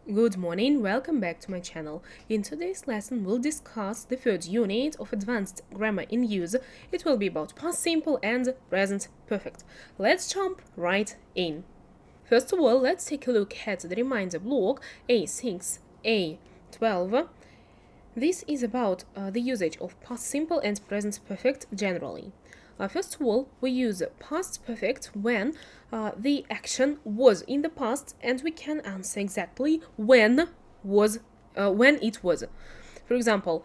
Good morning, welcome back to my channel. In today's lesson, we'll discuss the third unit of Advanced Grammar in Use. It will be about past simple and present perfect. Let's jump right in. First of all, let's take a look at the reminder block A6, A12. This is about the usage of past simple and present perfect generally. First of all, we use past perfect when the action was in the past and we can answer exactly when it was. For example,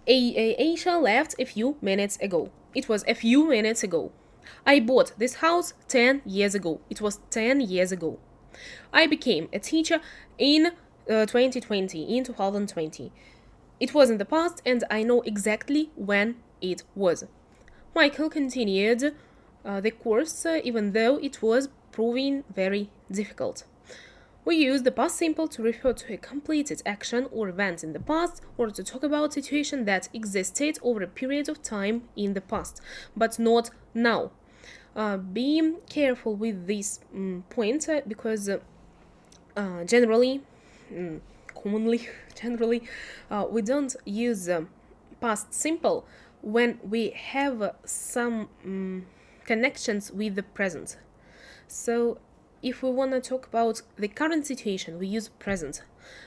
Aisha left a few minutes ago. It was a few minutes ago. I bought this house 10 years ago. It was 10 years ago. I became a teacher in 2020. It was in the past and I know exactly when it was. Michael continued the course even though it was proving very difficult. We use the past simple to refer to a completed action or event in the past or to talk about a situation that existed over a period of time in the past, but not now. Be careful with this point because generally, we don't use past simple when we have some connections with the present. So if we want to talk about the current situation, we use present.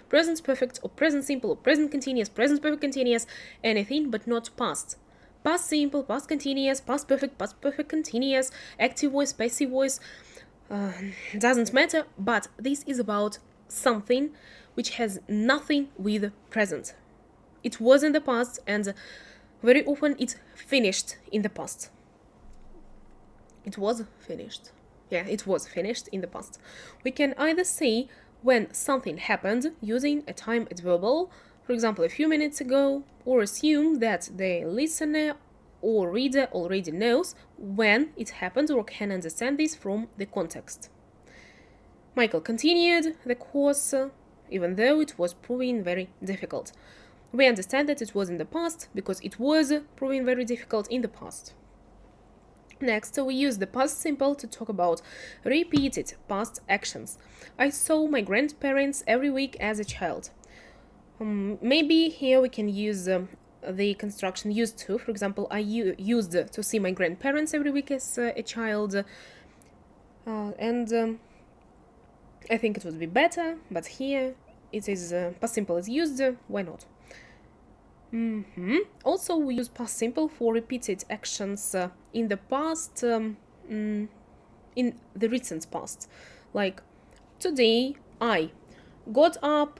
Present perfect or present simple or present continuous, present perfect continuous, anything but not past. Past simple, past continuous, past perfect continuous, active voice, passive voice, doesn't matter, but this is about something which has nothing with present. It was in the past and very often it finished in the past. It was finished. Yeah, it was finished in the past. We can either say when something happened using a time adverbial, for example, a few minutes ago, or assume that the listener or reader already knows when it happened or can understand this from the context. Michael continued the course even though it was proving very difficult. We understand that it was in the past because it was proving very difficult in the past. Next, we use the past simple to talk about repeated past actions. I saw my grandparents every week as a child. Maybe here we can use the construction used to. For example, I used to see my grandparents every week as a child. And I think it would be better, but here it is past simple is used. Why not? Also, we use past simple for repeated actions in the past, in the recent past. Like, today I got up,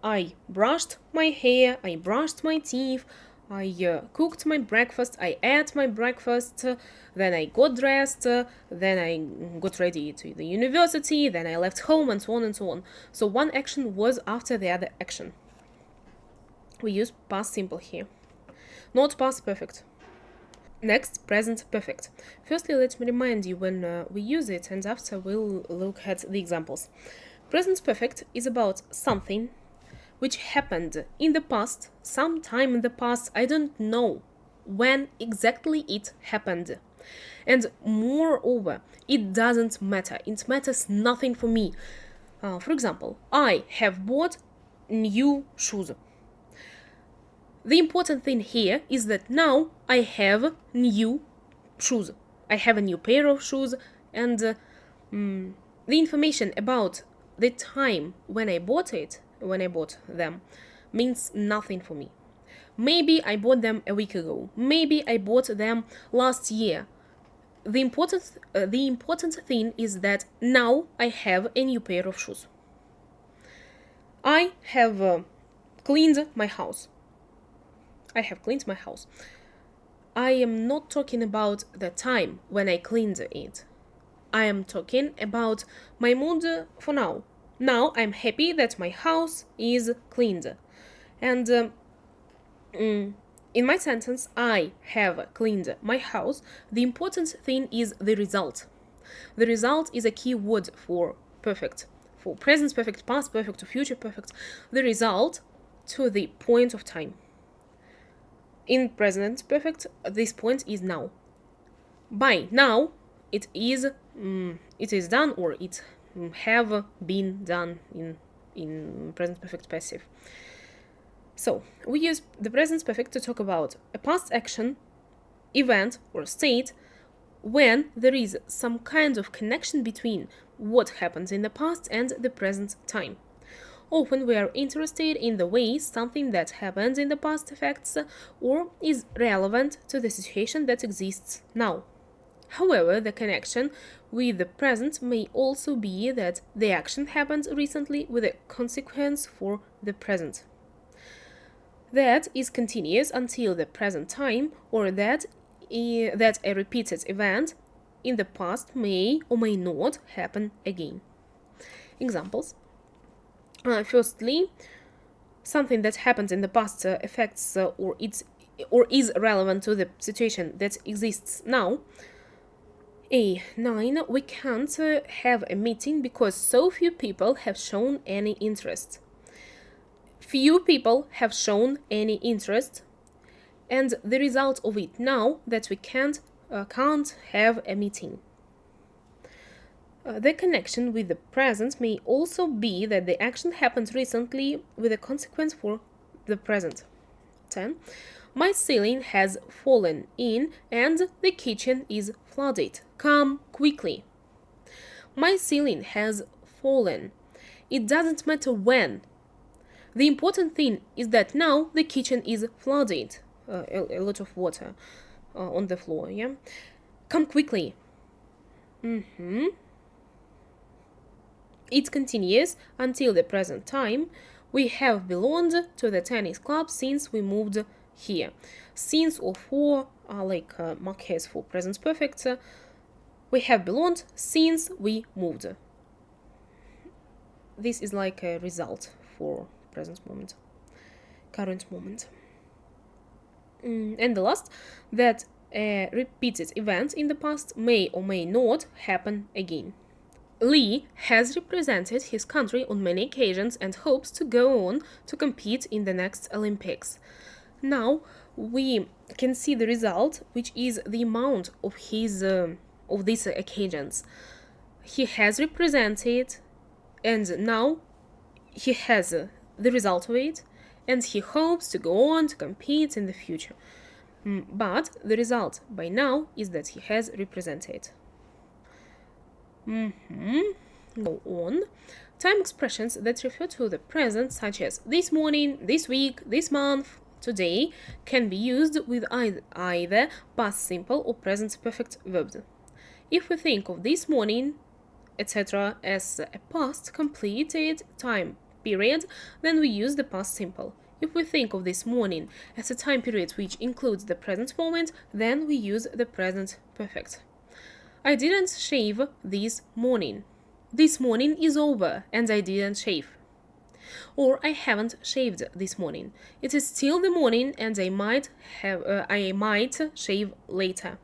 I brushed my hair, I brushed my teeth, I cooked my breakfast, I ate my breakfast, then I got dressed, then I got ready to the university, then I left home, and so on and so on. So one action was after the other action. We use past simple here, not past perfect. Next, present perfect. Firstly, let me remind you when we use it, and after we'll look at the examples. Present perfect is about something which happened in the past, sometime in the past. I don't know when exactly it happened. And moreover, it doesn't matter. It matters nothing for me. For example, I have bought new shoes. The important thing here is that now I have new shoes. I have a new pair of shoes, and the information about the time when I bought them, means nothing for me. Maybe I bought them a week ago. Maybe I bought them last year. The important thing is that now I have a new pair of shoes. I have cleaned my house. I have cleaned my house. I am not talking about the time when I cleaned it. I am talking about my mood for now. Now I'm happy that my house is cleaned. And in my sentence, I have cleaned my house, the important thing is the result. The result is a key word for perfect, for present perfect, past perfect, or future perfect. The result to the point of time. In present perfect, this point is now. By now, it is done, or it have been done in in present perfect passive. So we use the present perfect to talk about a past action, event, or state when there is some kind of connection between what happens in the past and the present time. Often we are interested in the way something that happened in the past affects or is relevant to the situation that exists now. However, the connection with the present may also be that the action happened recently with a consequence for the present. That is continuous until the present time, or that a repeated event in the past may or may not happen again. Examples. Firstly, something that happened in the past affects or is relevant to the situation that exists now. 9. We can't have a meeting because so few people have shown any interest. Few people have shown any interest, and the result of it now that we can't have a meeting. The connection with the present may also be that the action happened recently with a consequence for the present. 10. My ceiling has fallen in and the kitchen is flooded. Come quickly. My ceiling has fallen. It doesn't matter when. The important thing is that now the kitchen is flooded. A lot of water on the floor, yeah? Come quickly. It continues until the present time. We have belonged to the tennis club since we moved here. Since or for are like markers for present perfect. We have belonged since we moved. This is like a result for present moment, current moment. And the last, that a repeated event in the past may or may not happen again. Lee has represented his country on many occasions and hopes to go on to compete in the next Olympics. Now we can see the result, which is the amount of his of these occasions. He has represented, and now he has the result of it, and he hopes to go on to compete in the future. But the result by now is that he has represented. Go on. Time expressions that refer to the present, such as this morning, this week, this month, today, can be used with either past simple or present perfect verbs. If we think of this morning, etc., as a past completed time period, then we use the past simple. If we think of this morning as a time period which includes the present moment, then we use the present perfect. I didn't shave this morning. This morning is over and I didn't shave. Or I haven't shaved this morning. It is still the morning and I might shave later.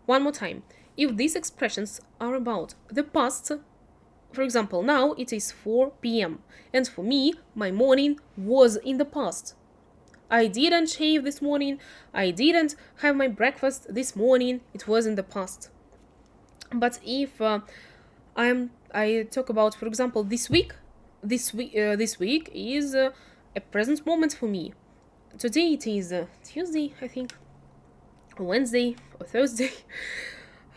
One more time. If these expressions are about the past, for example, now it is 4 p.m. and for me, my morning was in the past. I didn't shave this morning. I didn't have my breakfast this morning. It was in the past. But if I talk about, for example, this week is a present moment for me. Today it is Tuesday, I think, or Wednesday or Thursday.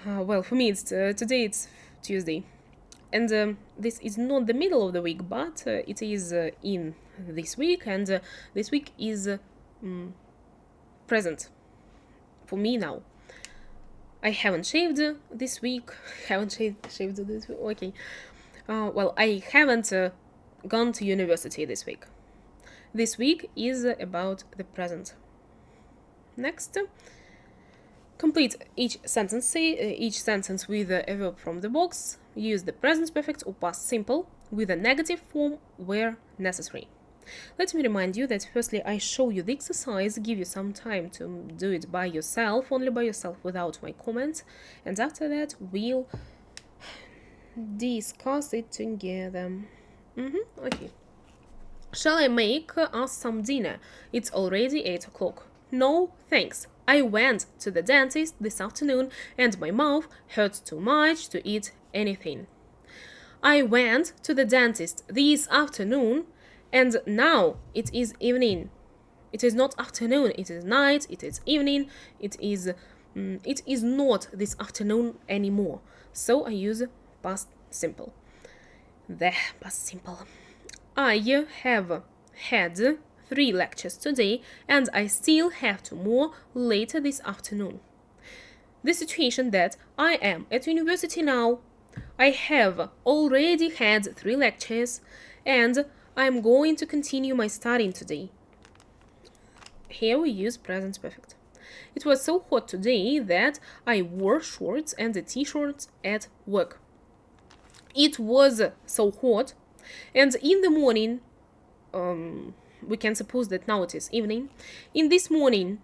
Well, for me it's today it's Tuesday, and this is not the middle of the week, but it is in this week, and this week is present for me now. I haven't shaved this week. Okay. Well, I haven't gone to university this week. This week is about the present. Next. Complete each sentence with a verb from the box. Use the present perfect or past simple with a negative form where necessary. Let me remind you that firstly I show you the exercise, give you some time to do it by yourself, only by yourself, without my comments, and after that we'll discuss it together. Okay. Shall I make us some dinner? It's already 8 o'clock. No, thanks. I went to the dentist this afternoon and my mouth hurts too much to eat anything. I went to the dentist this afternoon, and now it is evening. It is not afternoon, it is night, it is evening, it is not this afternoon anymore. So I use past simple. The past simple. I have had 3 lectures today, and I still have 2 more later this afternoon. The situation that I am at university now. I have already had 3 lectures, and I'm going to continue my studying today. Here we use present perfect. It was so hot today that I wore shorts and a t-shirt at work. It was so hot, and in the morning, we can suppose that now it is evening. In this morning,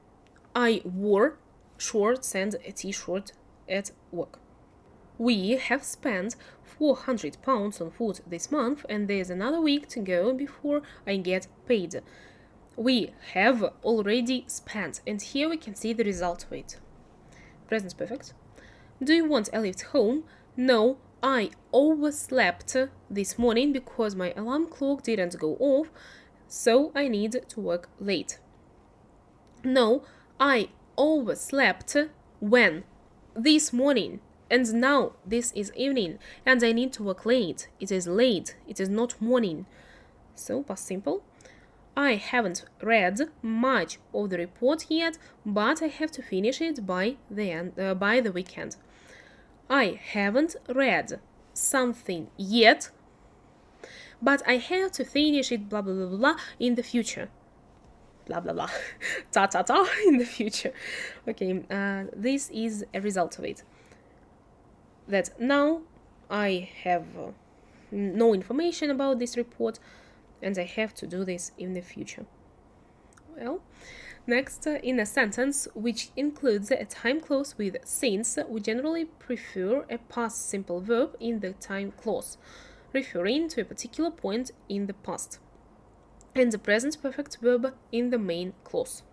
I wore shorts and a t-shirt at work. We have spent £400 on food this month, and there's another week to go before I get paid. We have already spent, and here we can see the result of it. Present perfect. Do you want a lift home? No, I overslept this morning because my alarm clock didn't go off, so I need to work late. No, I overslept when? This morning. And now this is evening, and I need to work late. It is late. It is not morning. So past simple. I haven't read much of the report yet, but I have to finish it by the weekend. I haven't read something yet, but I have to finish it blah blah blah blah in the future. Blah blah blah. Ta ta ta in the future. Okay, this is a result of it. That now I have no information about this report, and I have to do this in the future. Well, next, in a sentence which includes a time clause with since, we generally prefer a past simple verb in the time clause, referring to a particular point in the past, and the present perfect verb in the main clause.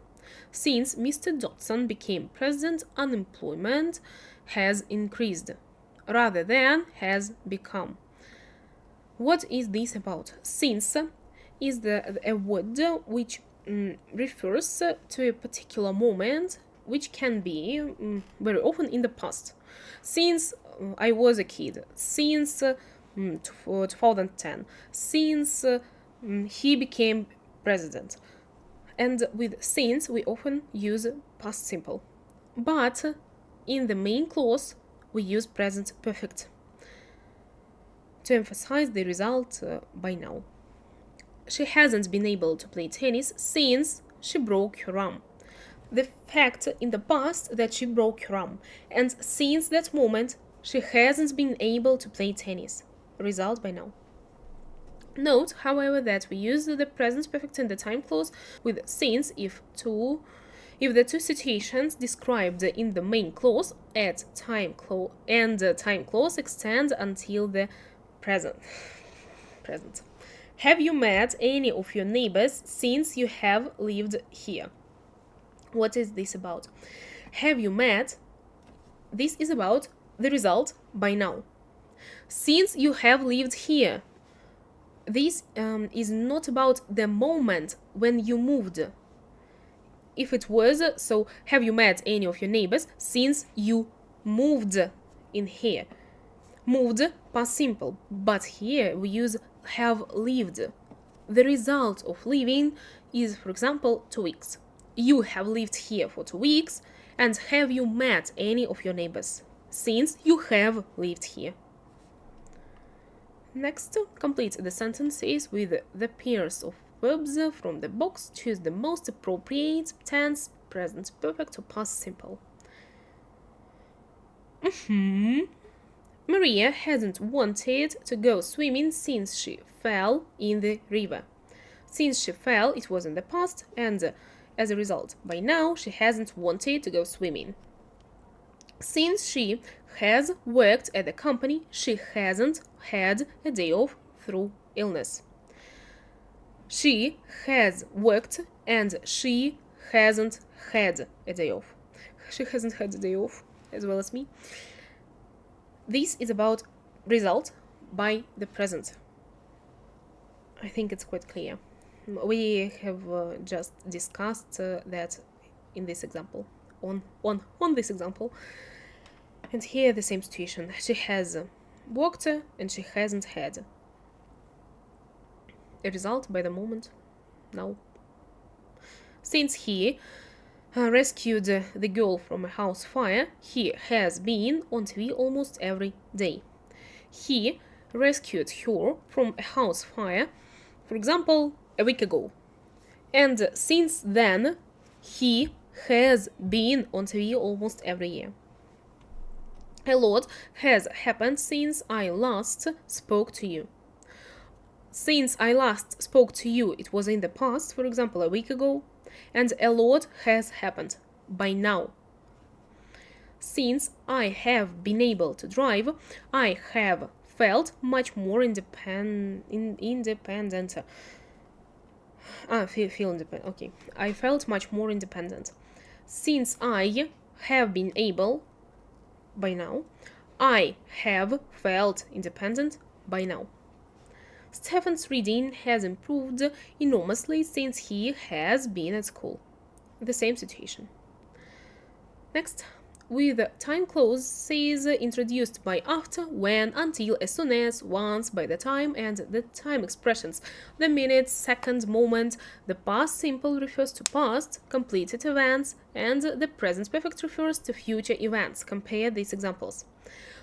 Since Mr. Dodson became president, unemployment has increased, rather than has become. What is this about? Since is a word which refers to a particular moment, which can be very often in the past. Since I was a kid, since 2010, since he became president. And with since we often use past simple. But in the main clause we use present perfect to emphasize the result by now. She hasn't been able to play tennis since she broke her arm. The fact in the past that she broke her arm, and since that moment she hasn't been able to play tennis. Result by now. Note, however, that we use the present perfect in the time clause with since if the two situations described in the main clause and time clause extend until the present. Have you met any of your neighbors since you have lived here? What is this about? Have you met? This is about the result by now. Since you have lived here. This is not about the moment when you moved. If it was, so have you met any of your neighbors since you moved in here? Moved, past simple, but here we use have lived. The result of living is, for example, 2 weeks. You have lived here for 2 weeks, and have you met any of your neighbors since you have lived here? Next, complete the sentences with the pairs of verbs from the box. Choose the most appropriate tense, present perfect or past simple. Maria hasn't wanted to go swimming since she fell in the river. Since she fell, it was in the past, and as a result, by now, she hasn't wanted to go swimming. Since she has worked at the company, she hasn't had a day off through illness. She has worked and she hasn't had a day off. She hasn't had a day off, as well as me. This is about result by the present. I think it's quite clear. We have just discussed that in this example, on this example. And here the same situation. She has walked and she hasn't had a result by the moment now. Since he rescued the girl from a house fire, he has been on TV almost every day. He rescued her from a house fire, for example, a week ago. And since then, he has been on TV almost every year. A lot has happened since I last spoke to you. Since I last spoke to you, it was in the past, for example, a week ago, and a lot has happened by now. Since I have been able to drive, I have felt much more independent. Okay. I felt much more independent. Since I have been able by now, I have felt independent by now. Stefan's reading has improved enormously since he has been at school. The same situation. Next, with time clauses introduced by after, when, until, as soon as, once, by the time, and the time expressions. The minute, second, moment. The past simple refers to past, completed events, and the present perfect refers to future events. Compare these examples.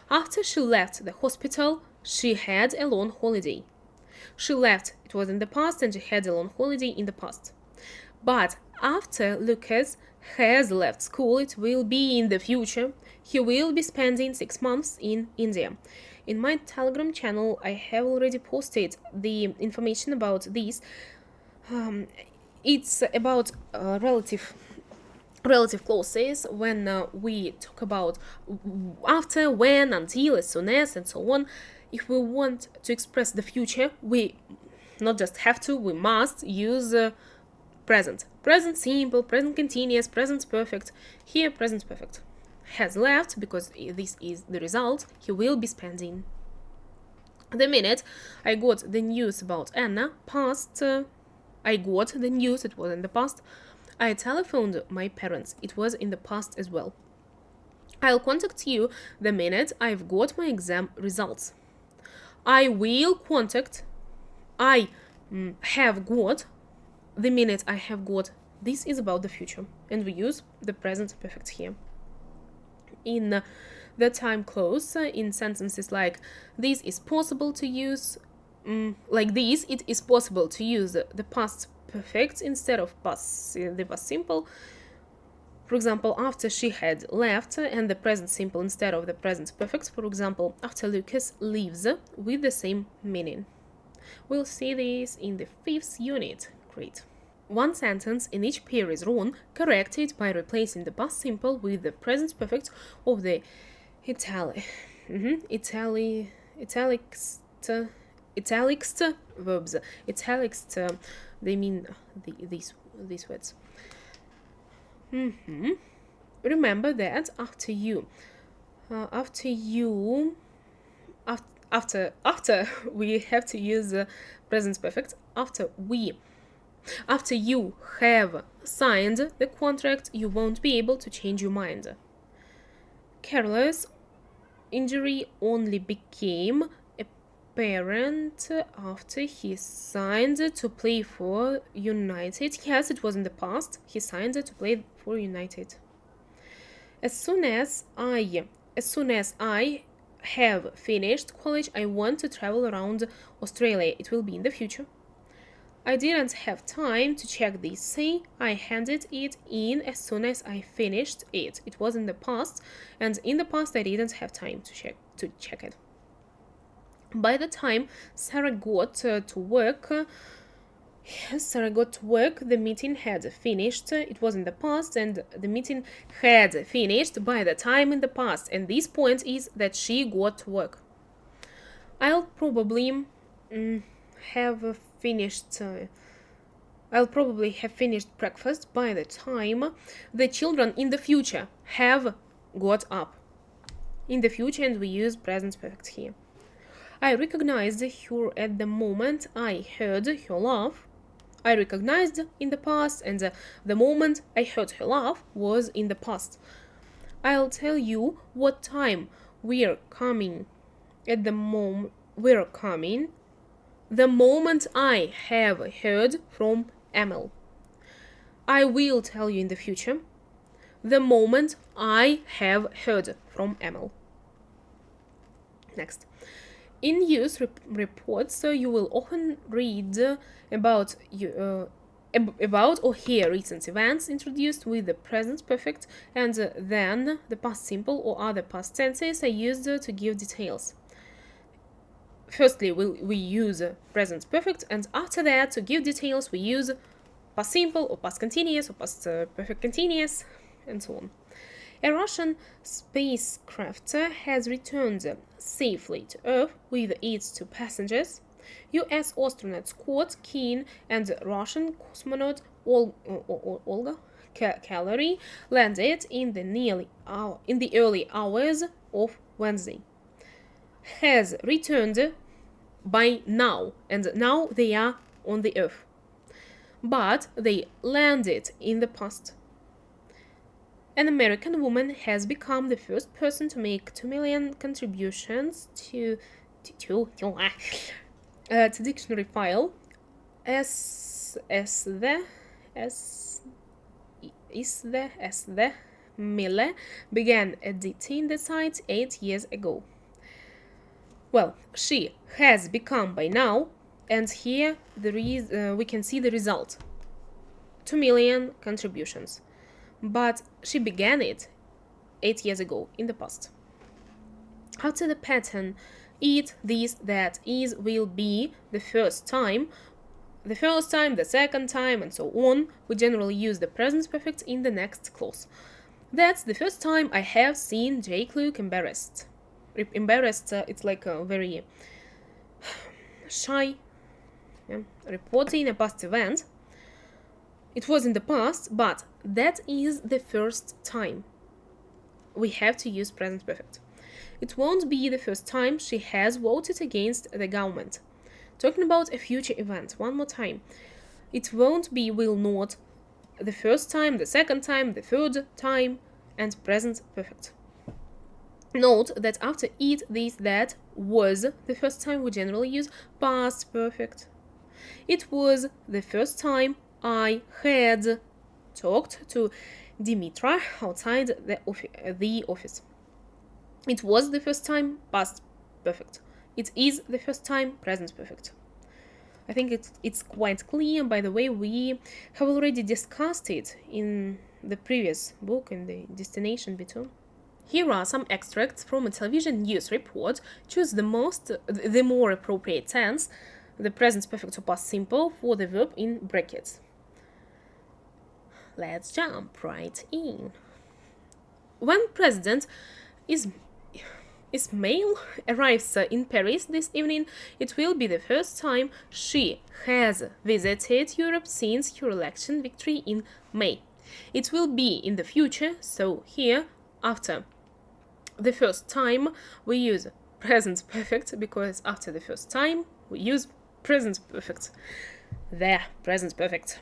After she left the hospital, she had a long holiday. She left, it was in the past, and she had a long holiday in the past. But after Lucas has left school, it will be in the future. He will be spending 6 months in India. In my Telegram channel, I have already posted the information about this. It's about relative clauses when we talk about after, when, until, as soon as, and so on. If we want to express the future, we not just have to, we must use present. Present simple, present continuous, present perfect. Here, present perfect. Has left, because this is the result, he will be spending. The minute I got the news about Anna, past, I got the news, it was in the past. I telephoned my parents, it was in the past as well. I'll contact you the minute I've got my exam results. I will contact, I have got, the minute I have got. This is about the future, and we use the present perfect here. In the time clause, in sentences like this is possible to use, like this, it is possible to use the past perfect instead of the past simple. For example, after she had left, and the present simple instead of the present perfect. For example, after Lucas leaves, with the same meaning. We'll see this in the 5th unit. Great. One sentence in each pair is wrong. Correct it by replacing the past simple with the present perfect of the italics verbs. Italics, they mean these words. Remember that after we have to use present perfect. After you have signed the contract, you won't be able to change your mind. Carlos' injury only became apparent after he signed to play for United. Yes, it was in the past. He signed to play for United. As soon as I have finished college, I want to travel around Australia. It will be in the future. I didn't have time to check this. Say I handed it in as soon as I finished it. It was in the past, and in the past I didn't have time to check it. By the time Sarah got to work, the meeting had finished. It was in the past, and the meeting had finished by the time in the past. And this point is that she got to work. I'll probably have finished breakfast by the time the children in the future have got up. In the future, and we use present perfect here. I recognized her at the moment I heard her laugh. I recognized in the past, and the moment I heard her laugh was in the past. I'll tell you what time we're coming. At the moment we're coming, the moment I have heard from Emil. I will tell you in the future, the moment I have heard from Emil. Next. In news reports, you will often read about or hear recent events introduced with the present perfect, and then the past simple or other past tenses are used to give details. Firstly, we use present perfect, and after that, to give details, we use past simple or past continuous or past perfect continuous, and so on. A Russian spacecraft has returned safely to Earth with its 2 passengers. US astronaut Scott Keen and Russian cosmonaut Olga Calory landed in the early hours of Wednesday. Has returned by now, and now they are on the Earth. But they landed in the past. An American woman has become the first person to make 2 million contributions to dictionary file as the Mille began editing the site 8 years ago. Well, she has become by now, and here we can see the result. 2 million contributions. But she began it 8 years ago, in the past. After the pattern, it, this, that, is, will be, the first time, the second time, and so on, we generally use the present perfect in the next clause. That's the first time I have seen Jake look embarrassed. Embarrassed, it's like a very shy, reporting a past event. It was in the past, but that is the first time. We have to use present perfect. It won't be the first time she has voted against the government. Talking about a future event, one more time. It won't be, will not, the first time, the second time, the third time, and present perfect. Note that after it, this, that, was the first time, we generally use past perfect. It was the first time I had talked to Dimitra outside the office. It was the first time, past perfect. It is the first time, present perfect. I think it's quite clear. By the way, we have already discussed it in the previous book, in the destination B2. Here are some extracts from a television news report. Choose the more appropriate tense, the present perfect or past simple, for the verb in brackets. Let's jump right in. When President Ismail arrives in Paris this evening, it will be the first time she has visited Europe since her election victory in May. It will be in the future, so here, after the first time, we use present perfect, because after the first time, we use present perfect. There, present perfect.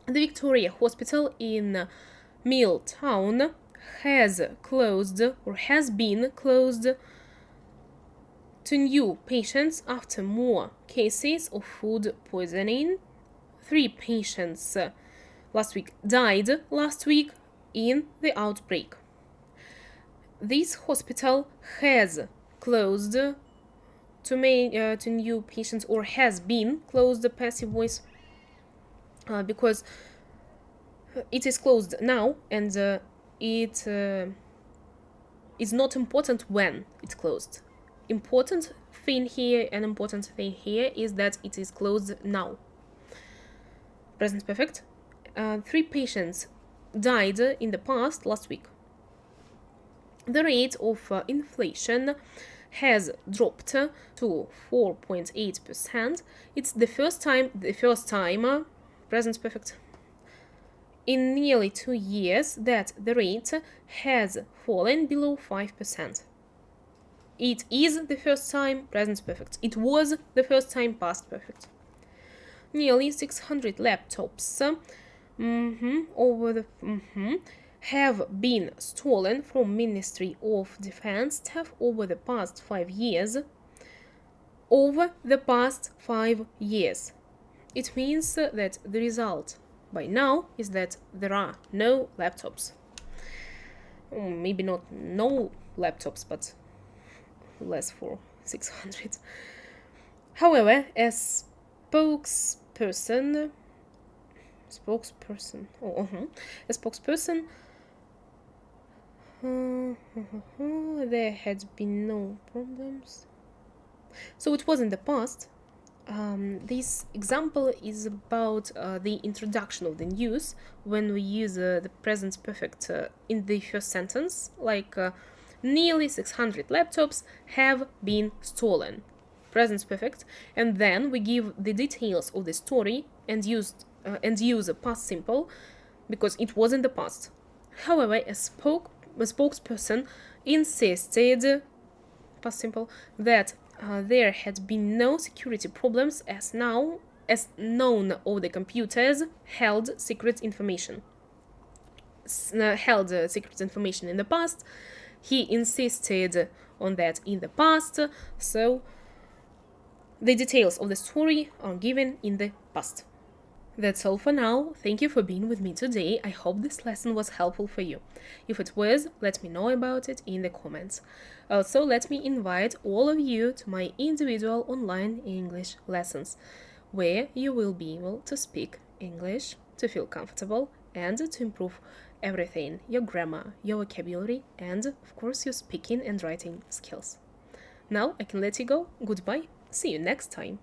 The Victoria Hospital in Milltown has closed or has been closed to new patients after more cases of food poisoning. 3 patients last week died last week in the outbreak. This hospital has closed to new patients, or has been closed, the passive voice, because it is closed now, and it is not important when it's closed. Important thing here is that it is closed now. Present perfect. 3 patients died in the past last week. The rate of inflation has dropped to 4.8%. It's the first time, present perfect, in nearly 2 years that the rate has fallen below 5%. It is the first time, present perfect. It was the first time, past perfect. Nearly 600 laptops have been stolen from Ministry of Defense staff over the past 5 years. Over the past 5 years. It means that the result by now is that there are no laptops. Maybe not no laptops, but less for 600. However, a spokesperson, there had been no problems. So it was in the past. This example is about the introduction of the news when we use the present perfect in the first sentence, like nearly 600 laptops have been stolen. Present perfect, and then we give the details of the story and use a past simple because it was in the past. However, a spokesperson insisted, past simple, that there had been no security problems as none of the computers held secret information. In the past. He insisted on that in the past, so the details of the story are given in the past. That's all for now. Thank you for being with me today. I hope this lesson was helpful for you. If it was, let me know about it in the comments. Also, let me invite all of you to my individual online English lessons, where you will be able to speak English, to feel comfortable, and to improve everything: your grammar, your vocabulary, and of course your speaking and writing skills. Now I can let you go. Goodbye. See you next time.